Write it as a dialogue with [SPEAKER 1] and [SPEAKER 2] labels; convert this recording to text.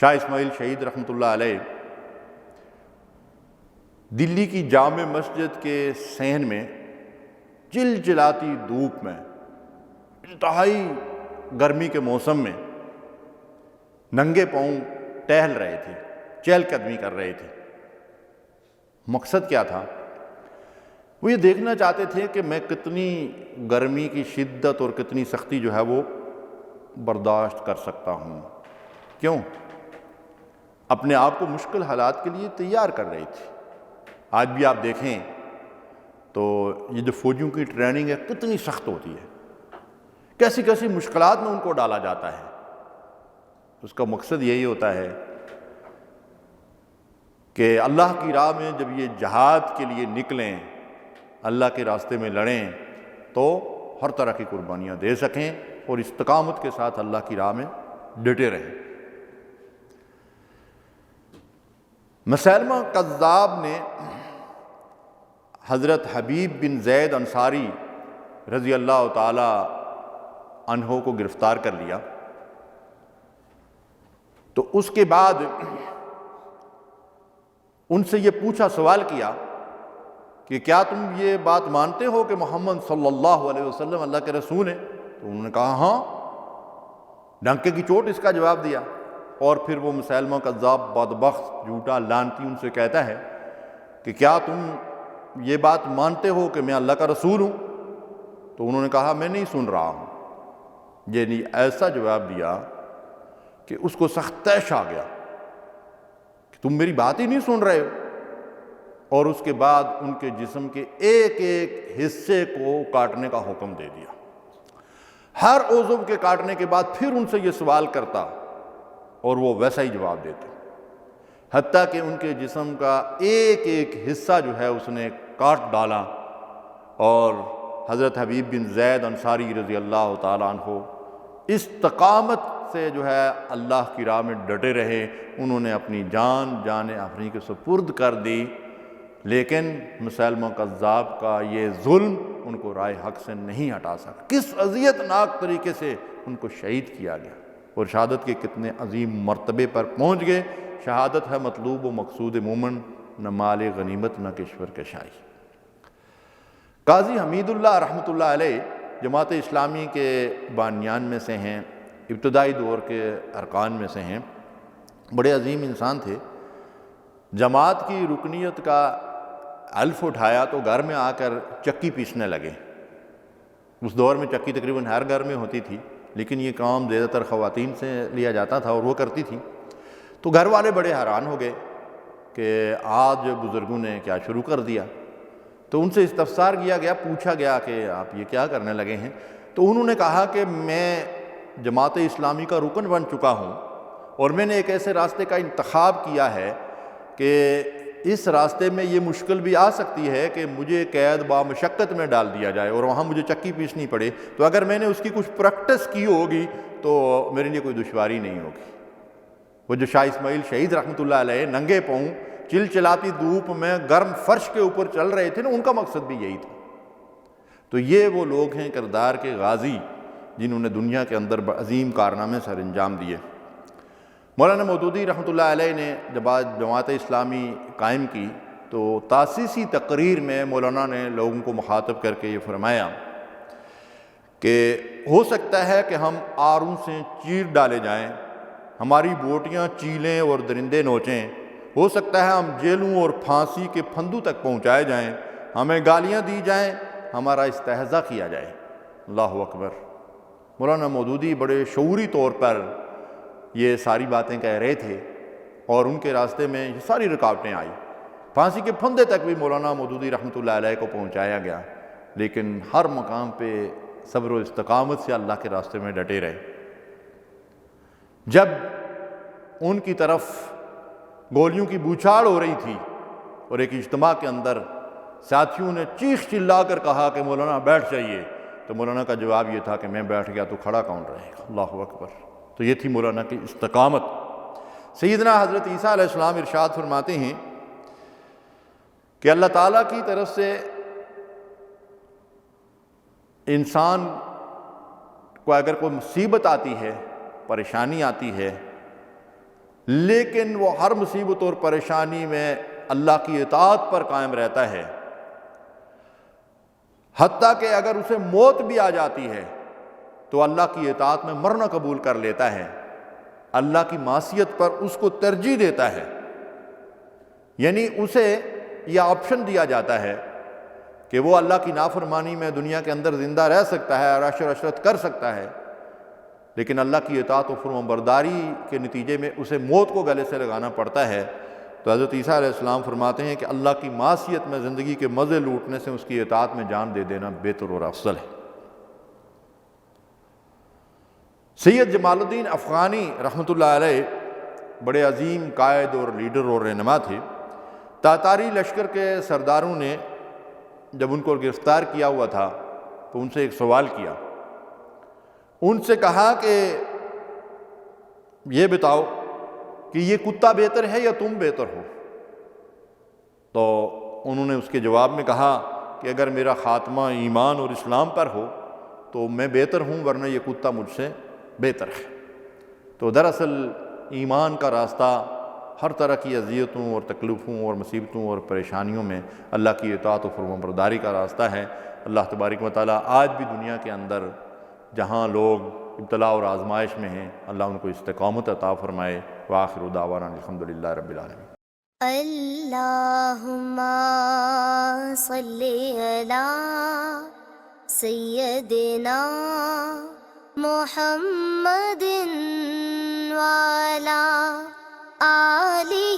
[SPEAKER 1] شاہ اسماعیل شہید رحمۃ اللہ علیہ دلی کی جامع مسجد کے صحن میں چلچلاتی دھوپ میں انتہائی گرمی کے موسم میں ننگے پاؤں ٹہل رہے تھے، چہل قدمی کر رہے تھے۔ مقصد کیا تھا؟ وہ یہ دیکھنا چاہتے تھے کہ میں کتنی گرمی کی شدت اور کتنی سختی جو ہے وہ برداشت کر سکتا ہوں۔ کیوں؟ اپنے آپ کو مشکل حالات کے لیے تیار کر رہے تھے۔ آج بھی آپ دیکھیں تو یہ جو فوجیوں کی ٹریننگ ہے کتنی سخت ہوتی ہے، کیسی کیسی مشکلات میں ان کو ڈالا جاتا ہے۔ اس کا مقصد یہی ہوتا ہے کہ اللہ کی راہ میں جب یہ جہاد کے لیے نکلیں، اللہ کے راستے میں لڑیں، تو ہر طرح کی قربانیاں دے سکیں اور استقامت کے ساتھ اللہ کی راہ میں ڈٹے رہیں۔ مسیلمہ کذاب نے حضرت حبیب بن زید انصاری رضی اللہ تعالی عنہ کو گرفتار کر لیا، تو اس کے بعد ان سے یہ پوچھا، سوال کیا کہ کیا تم یہ بات مانتے ہو کہ محمد صلی اللہ علیہ وسلم اللہ کے رسول ہیں؟ تو انہوں نے کہا ہاں، ڈنکے کی چوٹ اس کا جواب دیا۔ اور پھر وہ مسیلمہ کذاب بدبخت جھوٹا لعنتی ان سے کہتا ہے کہ کیا تم یہ بات مانتے ہو کہ میں اللہ کا رسول ہوں؟ تو انہوں نے کہا میں نہیں سن رہا ہوں۔ یعنی ایسا جواب دیا کہ اس کو سخت طیش آ گیا کہ تم میری بات ہی نہیں سن رہے ہو۔ اور اس کے بعد ان کے جسم کے ایک ایک حصے کو کاٹنے کا حکم دے دیا۔ ہر عضو کے کاٹنے کے بعد پھر ان سے یہ سوال کرتا اور وہ ویسا ہی جواب دیتے، حتیٰ کہ ان کے جسم کا ایک ایک حصہ جو ہے اس نے کاٹ ڈالا۔ اور حضرت حبیب بن زید انصاری رضی اللہ تعالیٰ عنہ استقامت سے جو ہے اللہ کی راہ میں ڈٹے رہے۔ انہوں نے اپنی جان آفرین کے سپرد کر دی، لیکن مسیلمہ کذاب کا یہ ظلم ان کو رائے حق سے نہیں ہٹا سکا۔ کس اذیت ناک طریقے سے ان کو شہید کیا گیا اور شہادت کے کتنے عظیم مرتبے پر پہنچ گئے۔ شہادت ہے مطلوب و مقصود مومن، نہ مال غنیمت نہ کشور کشائی۔ قاضی حمید اللہ رحمۃ اللہ علیہ جماعت اسلامی کے بانیان میں سے ہیں، ابتدائی دور کے ارکان میں سے ہیں، بڑے عظیم انسان تھے۔ جماعت کی رکنیت کا الف اٹھایا تو گھر میں آ کر چکی پیسنے لگے۔ اس دور میں چکی تقریباً ہر گھر میں ہوتی تھی، لیکن یہ کام زیادہ تر خواتین سے لیا جاتا تھا اور وہ کرتی تھی۔ تو گھر والے بڑے حیران ہو گئے کہ آج بزرگوں نے کیا شروع کر دیا۔ تو ان سے استفسار کیا گیا، پوچھا گیا کہ آپ یہ کیا کرنے لگے ہیں؟ تو انہوں نے کہا کہ میں جماعت اسلامی کا رکن بن چکا ہوں اور میں نے ایک ایسے راستے کا انتخاب کیا ہے کہ اس راستے میں یہ مشکل بھی آ سکتی ہے کہ مجھے قید با مشقت میں ڈال دیا جائے اور وہاں مجھے چکی پیسنی پڑے، تو اگر میں نے اس کی کچھ پریکٹس کی ہوگی تو میرے لیے کوئی دشواری نہیں ہوگی۔ وہ جو شاہ اسماعیل شہید رحمۃ اللہ علیہ ننگے پاؤں چلچلاتی دھوپ میں گرم فرش کے اوپر چل رہے تھے نا، ان کا مقصد بھی یہی تھا۔ تو یہ وہ لوگ ہیں کردار کے غازی جنہوں نے دنیا کے اندر عظیم کارنامے سر انجام دیے۔ مولانا مودودی رحمۃ اللہ علیہ نے جب آج جماعت اسلامی قائم کی تو تاسیسی تقریر میں مولانا نے لوگوں کو مخاطب کر کے یہ فرمایا کہ ہو سکتا ہے کہ ہم آروں سے چیر ڈالے جائیں، ہماری بوٹیاں چیلیں اور درندے نوچیں، ہو سکتا ہے ہم جیلوں اور پھانسی کے پھندوں تک پہنچائے جائیں، ہمیں گالیاں دی جائیں، ہمارا استہزاء کیا جائے۔ اللہ اکبر۔ مولانا مودودی بڑے شعوری طور پر یہ ساری باتیں کہہ رہے تھے اور ان کے راستے میں یہ ساری رکاوٹیں آئی۔ پھانسی کے پھندے تک بھی مولانا مودودی رحمۃ اللہ علیہ کو پہنچایا گیا، لیکن ہر مقام پہ صبر و استقامت سے اللہ کے راستے میں ڈٹے رہے۔ جب ان کی طرف گولیوں کی بوچھاڑ ہو رہی تھی اور ایک اجتماع کے اندر ساتھیوں نے چیخ چلا کر کہا کہ مولانا بیٹھ جائیے، تو مولانا کا جواب یہ تھا کہ میں بیٹھ گیا تو کھڑا کون رہے گا؟ اللہ اکبر۔ تو یہ تھی مولانا کی استقامت۔ سیدنا حضرت عیسیٰ علیہ السلام ارشاد فرماتے ہیں کہ اللہ تعالیٰ کی طرف سے انسان کو اگر کوئی مصیبت آتی ہے، پریشانی آتی ہے، لیکن وہ ہر مصیبت اور پریشانی میں اللہ کی اطاعت پر قائم رہتا ہے، حتیٰ کہ اگر اسے موت بھی آ جاتی ہے تو اللہ کی اطاعت میں مرنا قبول کر لیتا ہے، اللہ کی معصیت پر اس کو ترجیح دیتا ہے۔ یعنی اسے یہ آپشن دیا جاتا ہے کہ وہ اللہ کی نافرمانی میں دنیا کے اندر زندہ رہ سکتا ہے، عیش و عشرت کر سکتا ہے، لیکن اللہ کی اطاعت و فرمانبرداری کے نتیجے میں اسے موت کو گلے سے لگانا پڑتا ہے۔ تو حضرت عیسیٰ علیہ السلام فرماتے ہیں کہ اللہ کی معصیت میں زندگی کے مزے لوٹنے سے اس کی اطاعت میں جان دے دینا بہتر اور افضل ہے۔ سید جمال الدین افغانی رحمۃ اللہ علیہ بڑے عظیم قائد اور لیڈر اور رہنما تھے۔ تاتاری لشکر کے سرداروں نے جب ان کو گرفتار کیا ہوا تھا تو ان سے ایک سوال کیا، ان سے کہا کہ یہ بتاؤ کہ یہ کتا بہتر ہے یا تم بہتر ہو؟ تو انہوں نے اس کے جواب میں کہا کہ اگر میرا خاتمہ ایمان اور اسلام پر ہو تو میں بہتر ہوں، ورنہ یہ کتا مجھ سے بہتر ہے۔ تو دراصل ایمان کا راستہ ہر طرح کی اذیتوں اور تکلیفوں اور مصیبتوں اور پریشانیوں میں اللہ کی اطاعت و فرمانبرداری کا راستہ ہے۔ اللہ تبارک و تعالیٰ آج بھی دنیا کے اندر جہاں لوگ ابتلا اور آزمائش میں ہیں، اللہ ان کو استقامت عطا فرمائے۔ وآخر دعوانا الحمدللہ رب العالمین۔
[SPEAKER 2] اللہم صلی علی سیدنا محمد وعلی آلہ